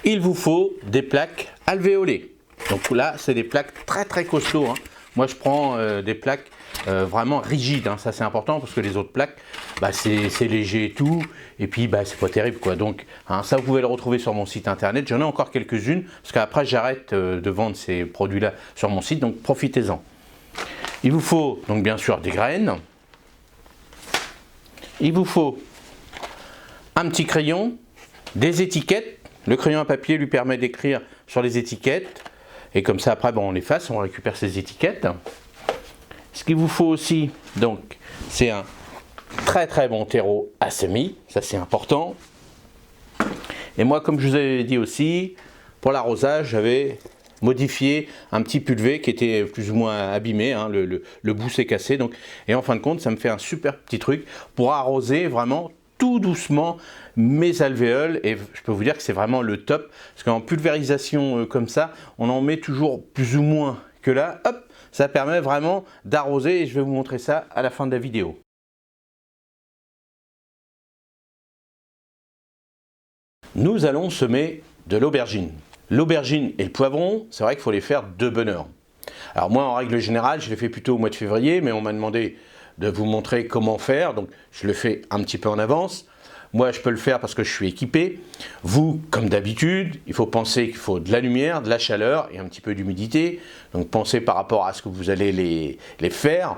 il vous faut des plaques alvéolées. Donc là, c'est des plaques très costauds, hein. Moi, je prends des plaques vraiment rigides, hein. Ça c'est important parce que les autres plaques, bah, c'est léger et tout, et puis bah, c'est pas terrible quoi. Donc hein, ça, vous pouvez le retrouver sur mon site internet. J'en ai encore quelques-unes parce qu'après j'arrête de vendre ces produits-là sur mon site, donc profitez-en. Il vous faut donc bien sûr des graines. Il vous faut un petit crayon, des étiquettes. Le crayon à papier lui permet d'écrire sur les étiquettes. Et comme ça, après, bon, on l'efface, on récupère ces étiquettes. Ce qu'il vous faut aussi, donc, c'est un très bon terreau à semis. Ça, c'est important. Et moi, comme je vous avais dit aussi, pour l'arrosage, j'avais modifié un petit pulvé qui était plus ou moins abîmé, hein, le bout s'est cassé. Donc, et en fin de compte, ça me fait un super petit truc pour arroser vraiment tout doucement mes alvéoles, et je peux vous dire que c'est vraiment le top, parce qu'en pulvérisation comme ça, on en met toujours plus ou moins que là, hop, ça permet vraiment d'arroser, et je vais vous montrer ça à la fin de la vidéo. Nous allons semer de l'aubergine. L'aubergine et le poivron, c'est vrai qu'il faut les faire de bonne heure. Alors moi, en règle générale, je les fais plutôt au mois de février, mais on m'a demandé de vous montrer comment faire, donc je le fais un petit peu en avance. Moi, je peux le faire parce que je suis équipé. Vous, comme d'habitude, il faut penser qu'il faut de la lumière, de la chaleur et un petit peu d'humidité. Donc, pensez par rapport à ce que vous allez les faire.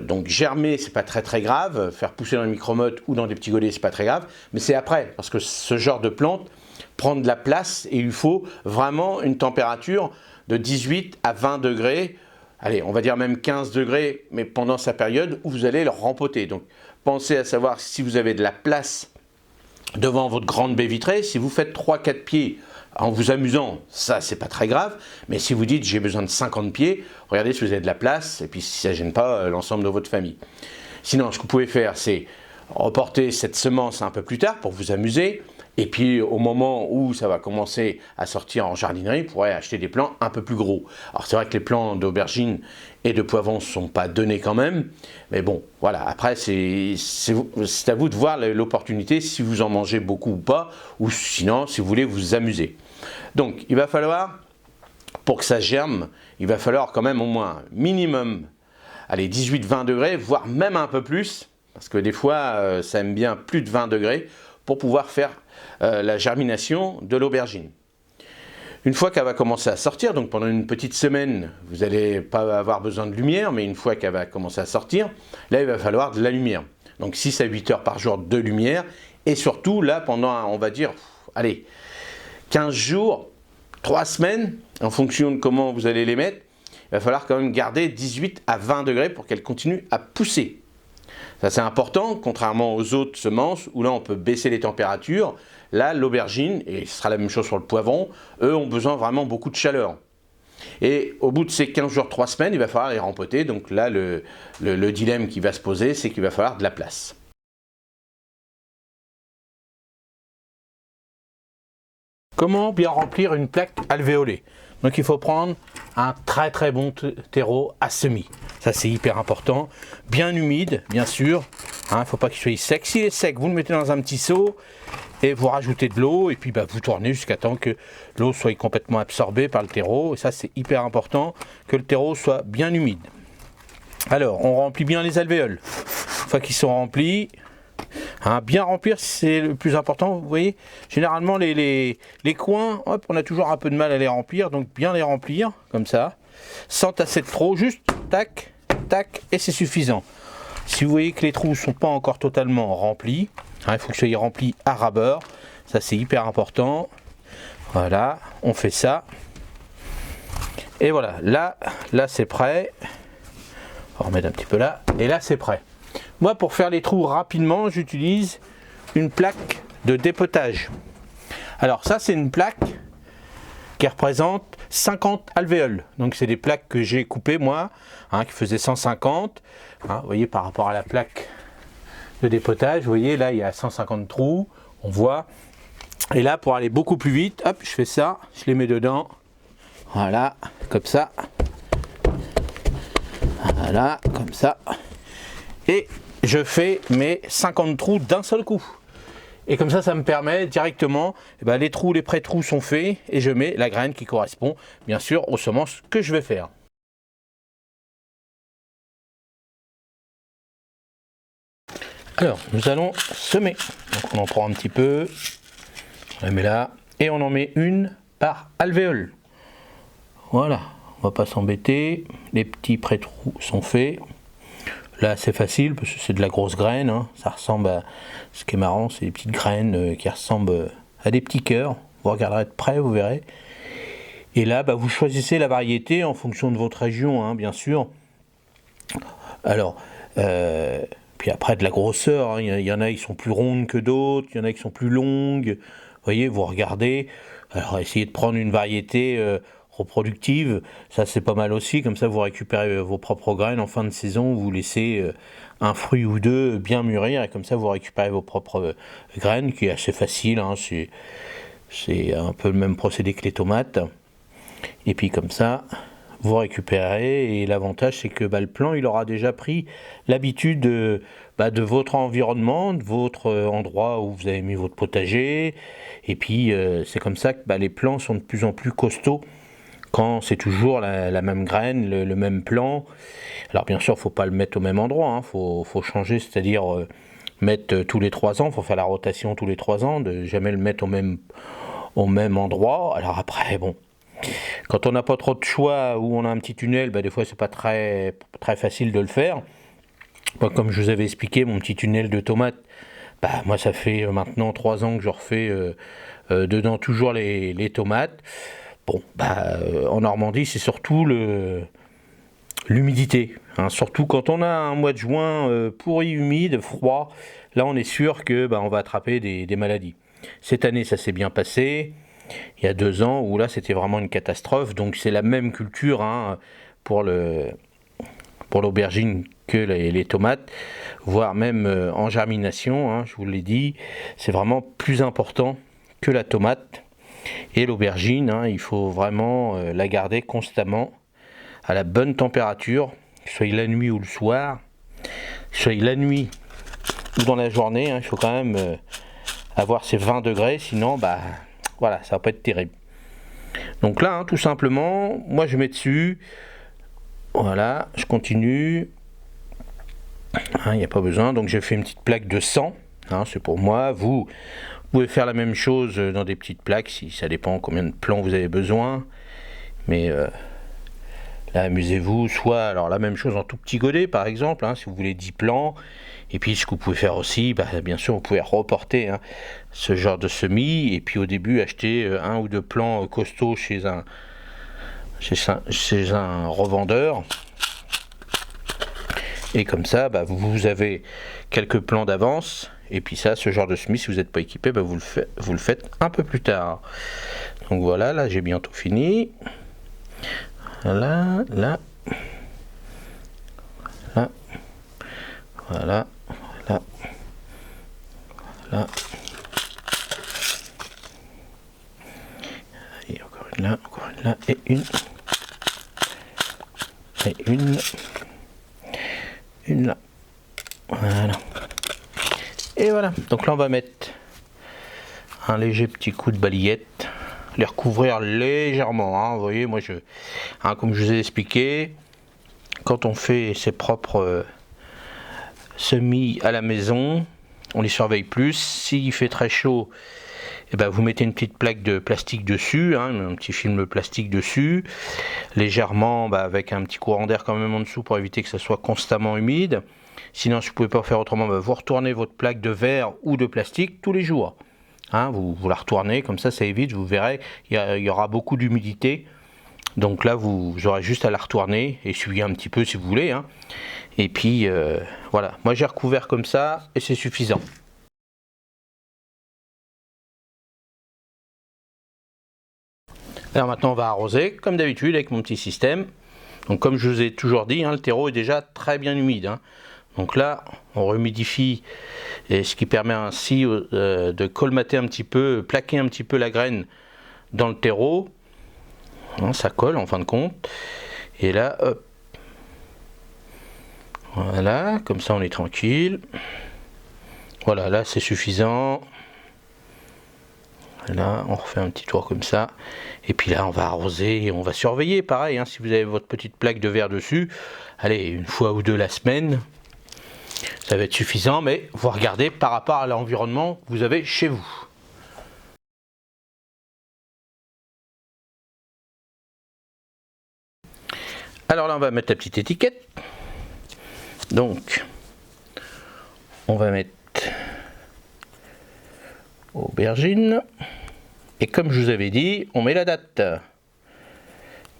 Donc, germer, c'est pas très grave. Faire pousser dans le micro-motte ou dans des petits godets, c'est pas très grave. Mais c'est après, parce que ce genre de plante prend de la place et il faut vraiment une température de 18 à 20 degrés. Allez, on va dire même 15 degrés, mais pendant sa période où vous allez le rempoter. Donc, pensez à savoir si vous avez de la place devant votre grande baie vitrée. Si vous faites 3-4 pieds en vous amusant, ça c'est pas très grave. Mais si vous dites j'ai besoin de 50 pieds, regardez si vous avez de la place et puis si ça ne gêne pas l'ensemble de votre famille. Sinon, ce que vous pouvez faire, c'est reporter cette semence un peu plus tard pour vous amuser. Et puis au moment où ça va commencer à sortir en jardinerie, vous pourrez acheter des plants un peu plus gros. Alors c'est vrai que les plants d'aubergine et de poivron ne sont pas donnés quand même, mais bon, voilà, après c'est à vous de voir l'opportunité, si vous en mangez beaucoup ou pas, ou sinon si vous voulez vous amuser. Donc il va falloir, pour que ça germe, il va falloir quand même au moins minimum, allez, 18-20 degrés, voire même un peu plus, parce que des fois ça aime bien plus de 20 degrés, pour pouvoir faire la germination de l'aubergine. Une fois qu'elle va commencer à sortir, donc pendant une petite semaine, vous n'allez pas avoir besoin de lumière, mais une fois qu'elle va commencer à sortir, là il va falloir de la lumière. Donc 6 à 8 heures par jour de lumière, et surtout là pendant, on va dire, allez, 15 jours, 3 semaines, en fonction de comment vous allez les mettre, il va falloir quand même garder 18 à 20 degrés pour qu'elle continue à pousser. Ça c'est important, contrairement aux autres semences où là on peut baisser les températures. Là l'aubergine, et ce sera la même chose sur le poivron, eux ont besoin vraiment beaucoup de chaleur. Et au bout de ces 15 jours, 3 semaines, il va falloir les rempoter. Donc là le dilemme qui va se poser, c'est qu'il va falloir de la place. Comment bien remplir une plaque alvéolée? Donc il faut prendre un très bon terreau à semis. Ça c'est hyper important. Bien humide, bien sûr. Il ne faut pas qu'il soit sec. S'il est sec, vous le mettez dans un petit seau et vous rajoutez de l'eau et puis vous tournez jusqu'à temps que l'eau soit complètement absorbée par le terreau. Et ça c'est hyper important, que le terreau soit bien humide. Alors on remplit bien les alvéoles. Une fois qu'ils sont remplis, bien remplir, c'est le plus important. Vous voyez, généralement les coins, hop, on a toujours un peu de mal à les remplir, donc bien les remplir comme ça, sans tasser de trop, juste tac, tac, et c'est suffisant. Si vous voyez que les trous ne sont pas encore totalement remplis, il faut que ça y rempli à ras bord, ça c'est hyper important. Voilà, on fait ça, et voilà, là c'est prêt. On va remettre un petit peu là, et là c'est prêt. Moi, pour faire les trous rapidement, j'utilise une plaque de dépotage. Alors ça, c'est une plaque qui représente 50 alvéoles. Donc c'est des plaques que j'ai coupées moi, qui faisaient 150. Vous voyez, par rapport à la plaque de dépotage, vous voyez, là il y a 150 trous, on voit. Et là, pour aller beaucoup plus vite, hop, je fais ça, je les mets dedans. Voilà, comme ça. Voilà, comme ça. Et je fais mes 50 trous d'un seul coup. Et comme ça me permet directement, les trous, les pré-trous sont faits et je mets la graine qui correspond bien sûr aux semences que je vais faire. Alors, nous allons semer. Donc on en prend un petit peu, on la met là, et on en met une par alvéole. Voilà, on va pas s'embêter, les petits pré-trous sont faits. Là c'est facile parce que c'est de la grosse graine, hein. Ça ressemble à, ce qui est marrant, c'est des petites graines qui ressemblent à des petits cœurs. Vous regarderez de près, vous verrez. Et là, vous choisissez la variété en fonction de votre région, hein, bien sûr. Alors, puis après de la grosseur, hein, il y en a qui sont plus rondes que d'autres, il y en a qui sont plus longues. Vous voyez, vous regardez. Alors essayez de prendre une variété reproductive, ça c'est pas mal aussi, comme ça vous récupérez vos propres graines en fin de saison, vous laissez un fruit ou deux bien mûrir, et comme ça vous récupérez vos propres graines, qui est assez facile, hein, c'est un peu le même procédé que les tomates. Et puis comme ça, vous récupérez, et l'avantage c'est que le plant il aura déjà pris l'habitude de votre environnement, de votre endroit où vous avez mis votre potager, et puis c'est comme ça que les plants sont de plus en plus costauds quand c'est toujours la même graine, le même plant. Alors bien sûr, il ne faut pas le mettre au même endroit, hein, faut changer, c'est-à-dire mettre tous les 3 ans, il faut faire la rotation tous les 3 ans, de jamais le mettre au même endroit. Alors après, bon, quand on n'a pas trop de choix, ou on a un petit tunnel, des fois c'est pas très facile de le faire. Moi, comme je vous avais expliqué, mon petit tunnel de tomates, moi ça fait maintenant 3 ans que je refais dedans toujours les tomates. Bon, en Normandie, c'est surtout l'humidité, hein. Surtout quand on a un mois de juin pourri, humide, froid, là on est sûr que on va attraper des maladies. Cette année, ça s'est bien passé. Il y a 2 ans où là c'était vraiment une catastrophe. Donc c'est la même culture, hein, pour l'aubergine que les tomates, voire même en germination, hein, je vous l'ai dit, c'est vraiment plus important que la tomate. Et l'aubergine, hein, il faut vraiment la garder constamment à la bonne température, que ce soit la nuit ou le soir, que ce soit la nuit ou dans la journée, hein, il faut quand même avoir ces 20 degrés, sinon voilà, ça va pas être terrible. Donc là, hein, tout simplement, moi je mets dessus, voilà, je continue, il n'y a pas besoin, donc j'ai fait une petite plaque de 100, hein, c'est pour moi. Vous pouvez faire la même chose dans des petites plaques, si ça dépend combien de plants vous avez besoin, mais là amusez-vous, soit alors la même chose en tout petit godet par exemple, hein, si vous voulez 10 plants. Et puis ce que vous pouvez faire aussi, bien sûr vous pouvez reporter, hein, ce genre de semis, et puis au début acheter 1 ou 2 plants costauds chez un revendeur, et comme ça vous avez quelques plants d'avance. Et puis ça, ce genre de semis, si vous n'êtes pas équipé, vous le faites un peu plus tard. Donc voilà, là j'ai bientôt fini. Voilà, là, là, voilà, là, là. Et encore une là, et une là. Voilà. Et voilà, donc là on va mettre un léger petit coup de balayette, les recouvrir légèrement, hein. Vous voyez, moi comme je vous ai expliqué, quand on fait ses propres semis à la maison, on les surveille plus. S'il fait très chaud, vous mettez une petite plaque de plastique dessus, hein, un petit film plastique dessus, légèrement, avec un petit courant d'air quand même en dessous pour éviter que ça soit constamment humide. Sinon, si vous ne pouvez pas faire autrement, vous retournez votre plaque de verre ou de plastique tous les jours. Hein, vous la retournez, comme ça évite, vous verrez, il y aura beaucoup d'humidité. Donc là, vous aurez juste à la retourner, essuyer un petit peu si vous voulez, hein. Et puis, voilà. Moi, j'ai recouvert comme ça et c'est suffisant. Alors maintenant, on va arroser, comme d'habitude, avec mon petit système. Donc comme je vous ai toujours dit, hein, le terreau est déjà très bien humide, hein. Donc là, on remidifie, et ce qui permet ainsi de colmater un petit peu, plaquer un petit peu la graine dans le terreau. Hein, ça colle en fin de compte. Et là, hop. Voilà, comme ça on est tranquille. Voilà, là c'est suffisant. Voilà, on refait un petit tour comme ça. Et puis là, on va arroser et on va surveiller. Pareil, hein, si vous avez votre petite plaque de verre dessus, allez, une fois ou deux la semaine, ça va être suffisant. Mais vous regardez par rapport à l'environnement que vous avez chez vous. Alors là, on va mettre la petite étiquette. Donc, on va mettre aubergine. Et comme je vous avais dit, on met la date.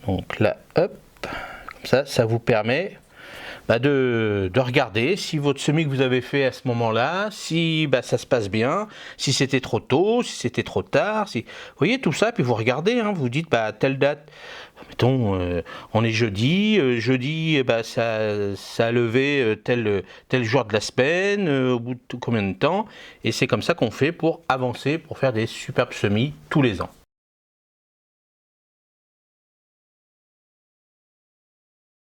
Donc là, hop, comme ça vous permet de regarder si votre semis que vous avez fait à ce moment-là, si ça se passe bien, si c'était trop tôt, si c'était trop tard, si vous voyez tout ça, puis vous regardez, hein, vous dites telle date, mettons on est jeudi, ça a levé tel jour de la semaine, au bout de combien de temps, et c'est comme ça qu'on fait pour avancer, pour faire des superbes semis tous les ans.